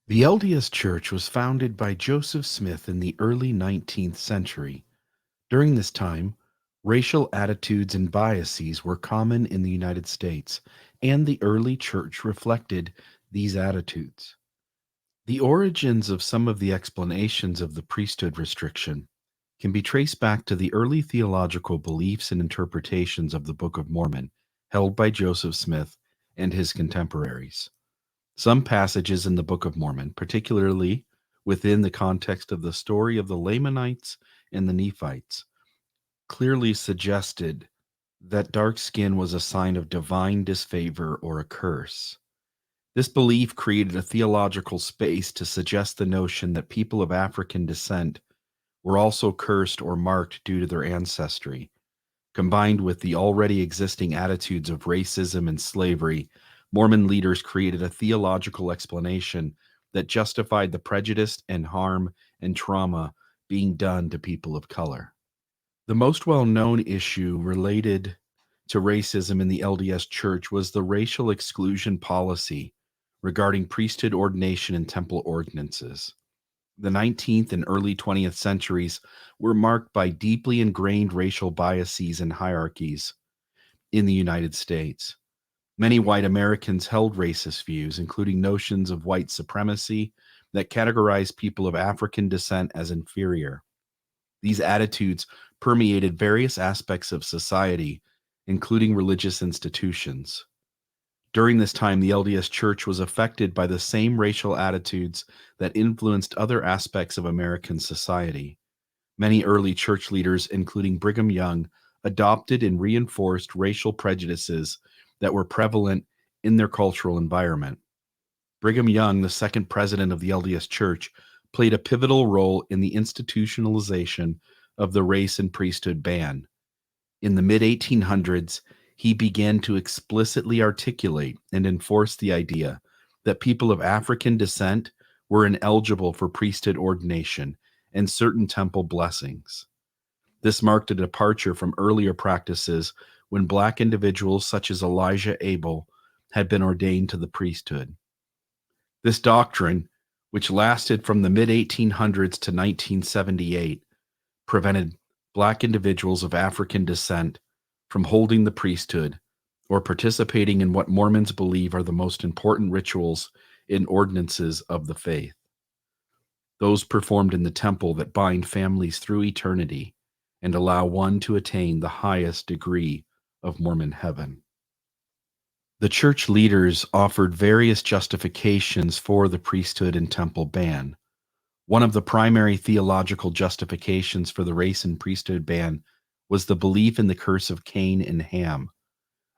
The LDS Church was founded by Joseph Smith in the early 19th century. During this time, racial attitudes and biases were common in the United States, and the early church reflected these attitudes. The origins of some of the explanations of the priesthood restriction can be traced back to the early theological beliefs and interpretations of the Book of Mormon, held by Joseph Smith and his contemporaries. Some passages in the Book of Mormon, particularly within the context of the story of the Lamanites and the Nephites, clearly suggested that dark skin was a sign of divine disfavor or a curse. This belief created a theological space to suggest the notion that people of African descent were also cursed or marked due to their ancestry. Combined with the already existing attitudes of racism and slavery, Mormon leaders created a theological explanation that justified the prejudice and harm and trauma being done to people of color. The most well-known issue related to racism in the LDS Church was the racial exclusion policy regarding priesthood ordination and temple ordinances. The 19th and early 20th centuries were marked by deeply ingrained racial biases and hierarchies in the United States. Many white Americans held racist views, including notions of white supremacy that categorized people of African descent as inferior. These attitudes permeated various aspects of society, including religious institutions. During this time, the LDS Church was affected by the same racial attitudes that influenced other aspects of American society. Many early church leaders, including Brigham Young, adopted and reinforced racial prejudices that were prevalent in their cultural environment. Brigham Young, the second president of the LDS Church, played a pivotal role in the institutionalization of the race and priesthood ban. In the mid-1800s, he began to explicitly articulate and enforce the idea that people of African descent were ineligible for priesthood ordination and certain temple blessings. This marked a departure from earlier practices when Black individuals such as Elijah Abel had been ordained to the priesthood. This doctrine, which lasted from the mid-1800s to 1978, prevented Black individuals of African descent from holding the priesthood or participating in what Mormons believe are the most important rituals and ordinances of the faith, those performed in the temple that bind families through eternity and allow one to attain the highest degree of Mormon heaven. The church leaders offered various justifications for the priesthood and temple ban. One of the primary theological justifications for the race and priesthood ban was the belief in the curse of Cain and Ham.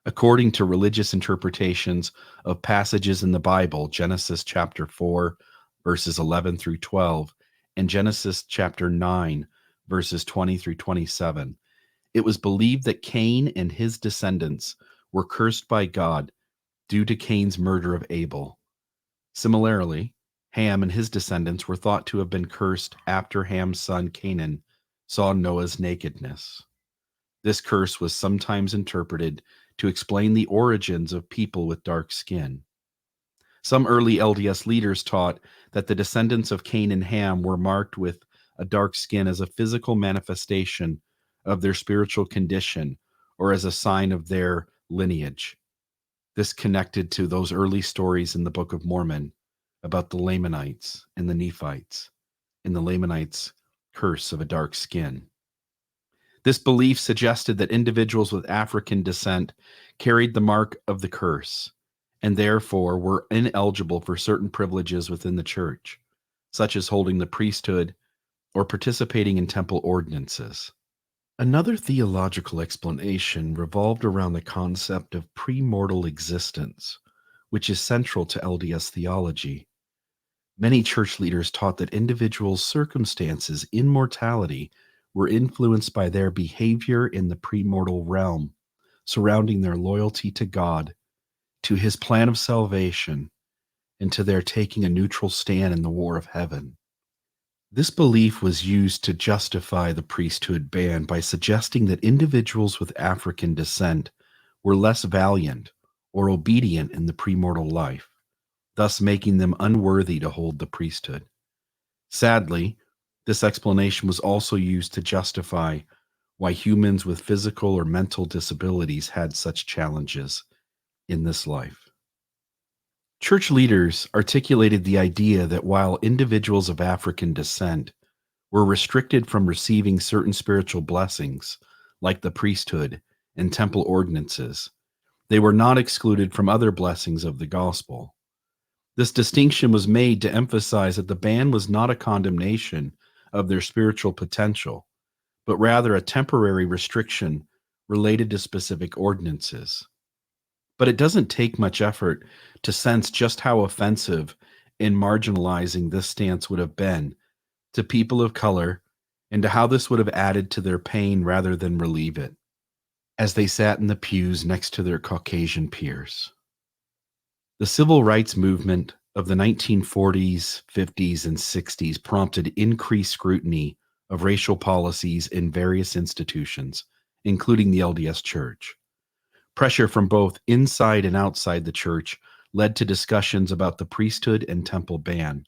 According to religious interpretations of passages in the Bible, Genesis chapter 4, verses 11 through 12, and Genesis chapter 9, verses 20 through 27, it was believed that Cain and his descendants were cursed by God due to Cain's murder of Abel. Similarly, Ham and his descendants were thought to have been cursed after Ham's son Canaan saw Noah's nakedness. This curse was sometimes interpreted to explain the origins of people with dark skin. Some early LDS leaders taught that the descendants of Cain and Ham were marked with a dark skin as a physical manifestation of their spiritual condition or as a sign of their lineage. This connected to those early stories in the Book of Mormon about the Lamanites and the Nephites, and the Lamanites' curse of a dark skin. This belief suggested that individuals with African descent carried the mark of the curse, and therefore were ineligible for certain privileges within the church, such as holding the priesthood or participating in temple ordinances. Another theological explanation revolved around the concept of premortal existence, which is central to LDS theology. Many church leaders taught that individuals' circumstances in mortality were influenced by their behavior in the premortal realm, surrounding their loyalty to God, to his plan of salvation, and to their taking a neutral stand in the war of heaven. This belief was used to justify the priesthood ban by suggesting that individuals with African descent were less valiant or obedient in the premortal life. thus making them unworthy to hold the priesthood. Sadly, this explanation was also used to justify why humans with physical or mental disabilities had such challenges in this life. Church leaders articulated the idea that while individuals of African descent were restricted from receiving certain spiritual blessings, like the priesthood and temple ordinances, they were not excluded from other blessings of the gospel. This distinction was made to emphasize that the ban was not a condemnation of their spiritual potential, but rather a temporary restriction related to specific ordinances. But it doesn't take much effort to sense just how offensive and marginalizing this stance would have been to people of color and to how this would have added to their pain rather than relieve it, as they sat in the pews next to their Caucasian peers. The civil rights movement of the 1940s, 50s, and 60s prompted increased scrutiny of racial policies in various institutions, including the LDS Church. Pressure from both inside and outside the church led to discussions about the priesthood and temple ban.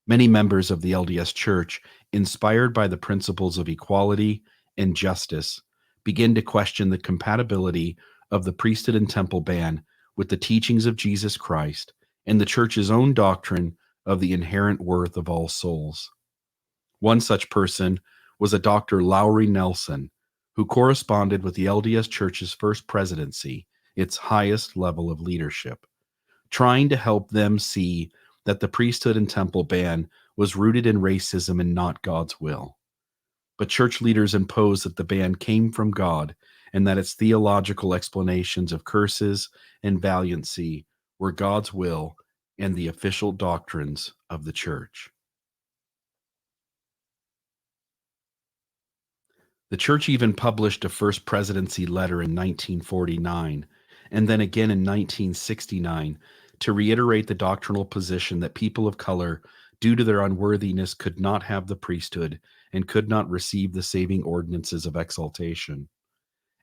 Many members of the LDS Church, inspired by the principles of equality and justice, began to question the compatibility of the priesthood and temple ban with the teachings of Jesus Christ and the church's own doctrine of the inherent worth of all souls. One such person was a Dr. Lowry Nelson, who corresponded with the LDS Church's first presidency, its highest level of leadership, trying to help them see that the priesthood and temple ban was rooted in racism and not God's will. But church leaders imposed that the ban came from God and that its theological explanations of curses and valiancy were God's will and the official doctrines of the church. The church even published a first presidency letter in 1949 and then again in 1969 to reiterate the doctrinal position that people of color, due to their unworthiness, could not have the priesthood and could not receive the saving ordinances of exaltation.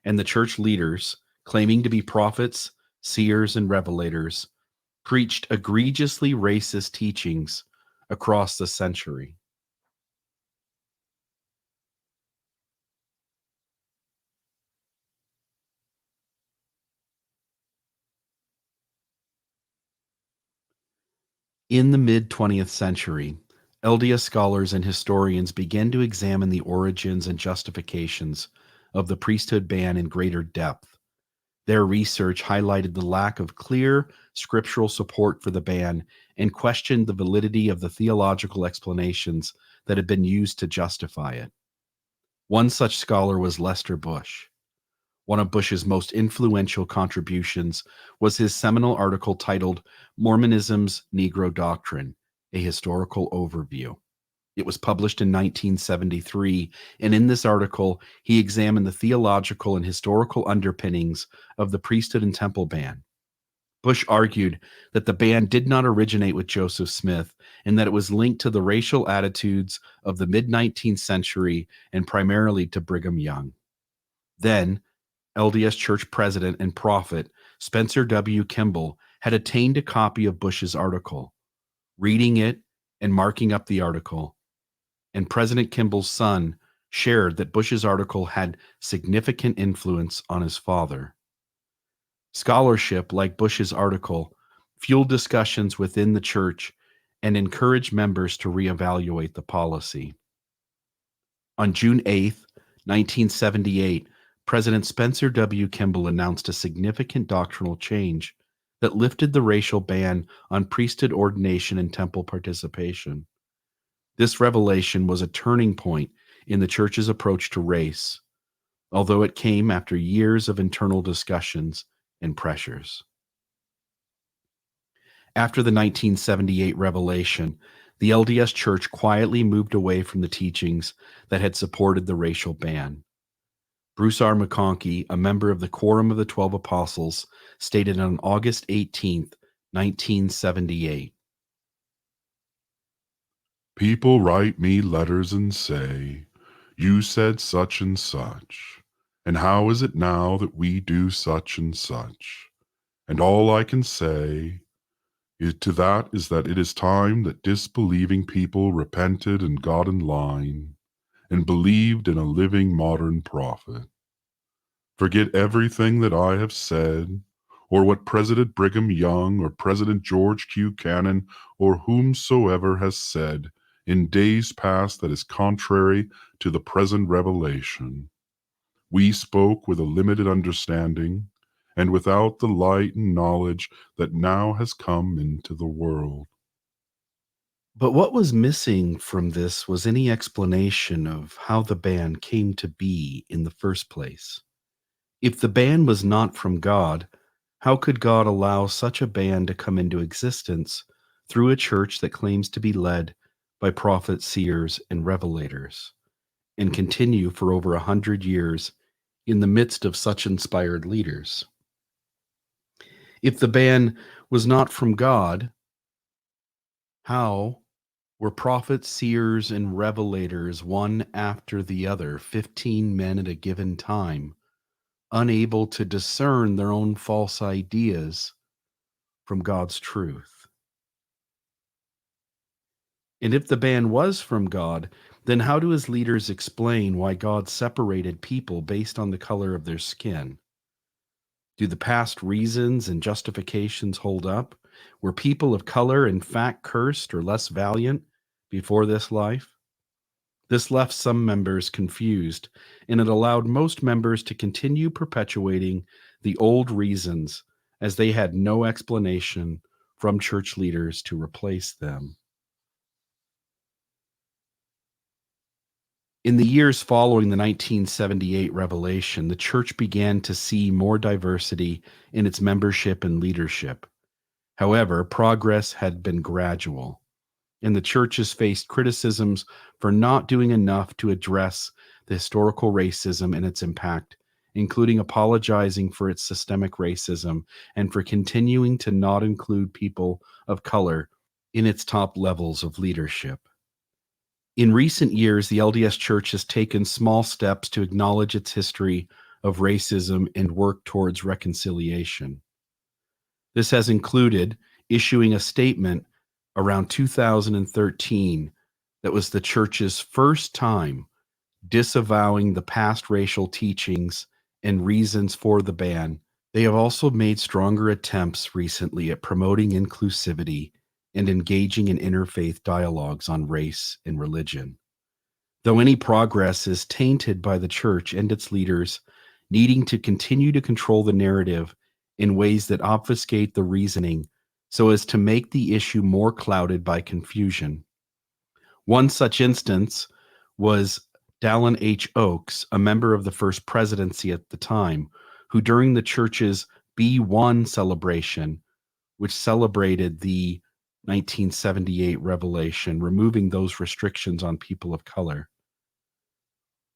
And the church leaders, claiming to be prophets, seers, and revelators, preached egregiously racist teachings across the century. In the mid-20th century, LDS scholars and historians began to examine the origins and justifications of the priesthood ban in greater depth. Their research highlighted the lack of clear scriptural support for the ban and questioned the validity of the theological explanations that had been used to justify it. One such scholar was Lester Bush. One of Bush's most influential contributions was his seminal article titled Mormonism's Negro Doctrine, a Historical Overview. It was published in 1973, and in this article, he examined the theological and historical underpinnings of the priesthood and temple ban. Bush argued that the ban did not originate with Joseph Smith and that it was linked to the racial attitudes of the mid-19th century and primarily to Brigham Young. Then, LDS Church president and prophet Spencer W. Kimball had attained a copy of Bush's article. Reading it and marking up the article, and President Kimball's son shared that Bush's article had significant influence on his father. Scholarship, like Bush's article, fueled discussions within the church and encouraged members to reevaluate the policy. On June 8, 1978, President Spencer W. Kimball announced a significant doctrinal change that lifted the racial ban on priesthood ordination and temple participation. This revelation was a turning point in the church's approach to race, although it came after years of internal discussions and pressures. After the 1978 revelation, the LDS Church quietly moved away from the teachings that had supported the racial ban. Bruce R. McConkie, a member of the Quorum of the 12 Apostles, stated on August 18, 1978, "People write me letters and say, 'You said such and such, and how is it now that we do such and such?' And all I can say, To that is that it is time that disbelieving people repented and got in line and believed in a living modern prophet. Forget everything that I have said, or what President Brigham Young or President George Q. Cannon or whomsoever has said in days past that is contrary to the present revelation. We spoke with a limited understanding and without the light and knowledge that now has come into the world. But what was missing from this was any explanation of how the ban came to be in the first place. If the ban was not from God, how could God allow such a ban to come into existence through a church that claims to be led by prophets, seers, and revelators, and continue for over 100 years in the midst of such inspired leaders? If the ban was not from God, how were prophets, seers, and revelators, one after the other, 15 men at a given time, unable to discern their own false ideas from God's truth? And if the ban was from God, then how do his leaders explain why God separated people based on the color of their skin? Do the past reasons and justifications hold up? Were people of color in fact cursed or less valiant before this life? This left some members confused, and it allowed most members to continue perpetuating the old reasons as they had no explanation from church leaders to replace them. In the years following the 1978 revelation, the church began to see more diversity in its membership and leadership. However, progress had been gradual, and the churches faced criticisms for not doing enough to address the historical racism and its impact, including apologizing for its systemic racism and for continuing to not include people of color in its top levels of leadership. In recent years, the LDS Church has taken small steps to acknowledge its history of racism and work towards reconciliation. This has included issuing a statement around 2013 that was the church's first time disavowing the past racial teachings and reasons for the ban. They have also made stronger attempts recently at promoting inclusivity and engaging in interfaith dialogues on race and religion. Though any progress is tainted by the church and its leaders needing to continue to control the narrative in ways that obfuscate the reasoning so as to make the issue more clouded by confusion. One such instance was Dallin H. Oakes, a member of the first presidency at the time, who during the church's B1 celebration, which celebrated the 1978 revelation, removing those restrictions on people of color.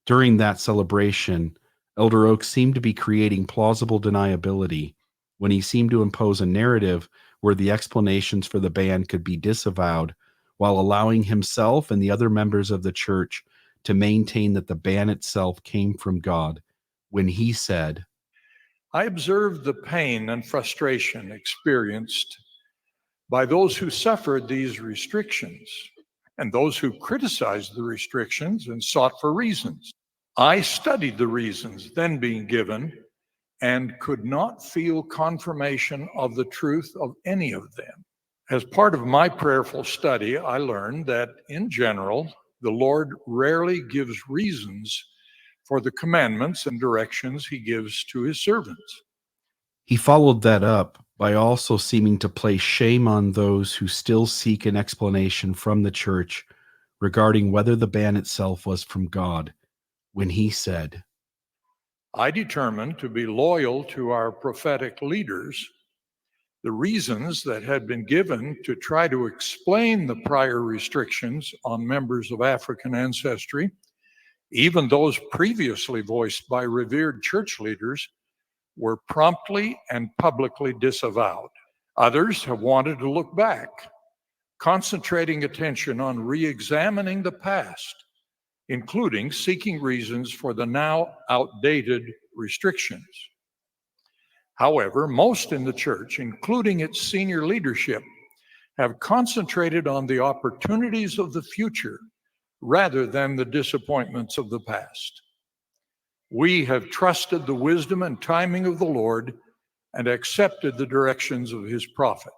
During that celebration, Elder Oaks seemed to be creating plausible deniability when he seemed to impose a narrative where the explanations for the ban could be disavowed while allowing himself and the other members of the church to maintain that the ban itself came from God when he said, I observed the pain and frustration experienced by those who suffered these restrictions and those who criticized the restrictions and sought for reasons. I studied the reasons then being given and could not feel confirmation of the truth of any of them. As part of my prayerful study, I learned that in general, the Lord rarely gives reasons for the commandments and directions he gives to his servants. He followed that up by also seeming to place shame on those who still seek an explanation from the church regarding whether the ban itself was from God, when he said, I determined to be loyal to our prophetic leaders. The reasons that had been given to try to explain the prior restrictions on members of African ancestry, even those previously voiced by revered church leaders, were promptly and publicly disavowed. Others have wanted to look back, concentrating attention on re-examining the past, including seeking reasons for the now outdated restrictions. However, most in the church, including its senior leadership, have concentrated on the opportunities of the future rather than the disappointments of the past. We have trusted the wisdom and timing of the Lord and accepted the directions of his prophet.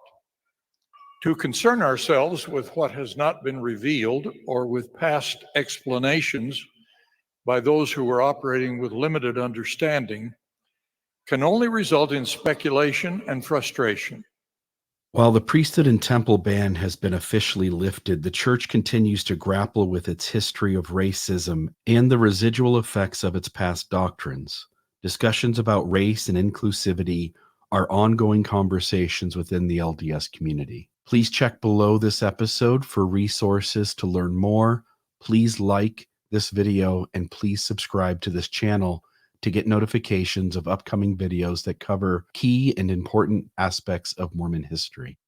To concern ourselves with what has not been revealed or with past explanations by those who are operating with limited understanding can only result in speculation and frustration. While the priesthood and temple ban has been officially lifted, the church continues to grapple with its history of racism and the residual effects of its past doctrines. Discussions about race and inclusivity are ongoing conversations within the LDS community. Please check below this episode for resources to learn more. Please like this video and please subscribe to this channel to get notifications of upcoming videos that cover key and important aspects of Mormon history.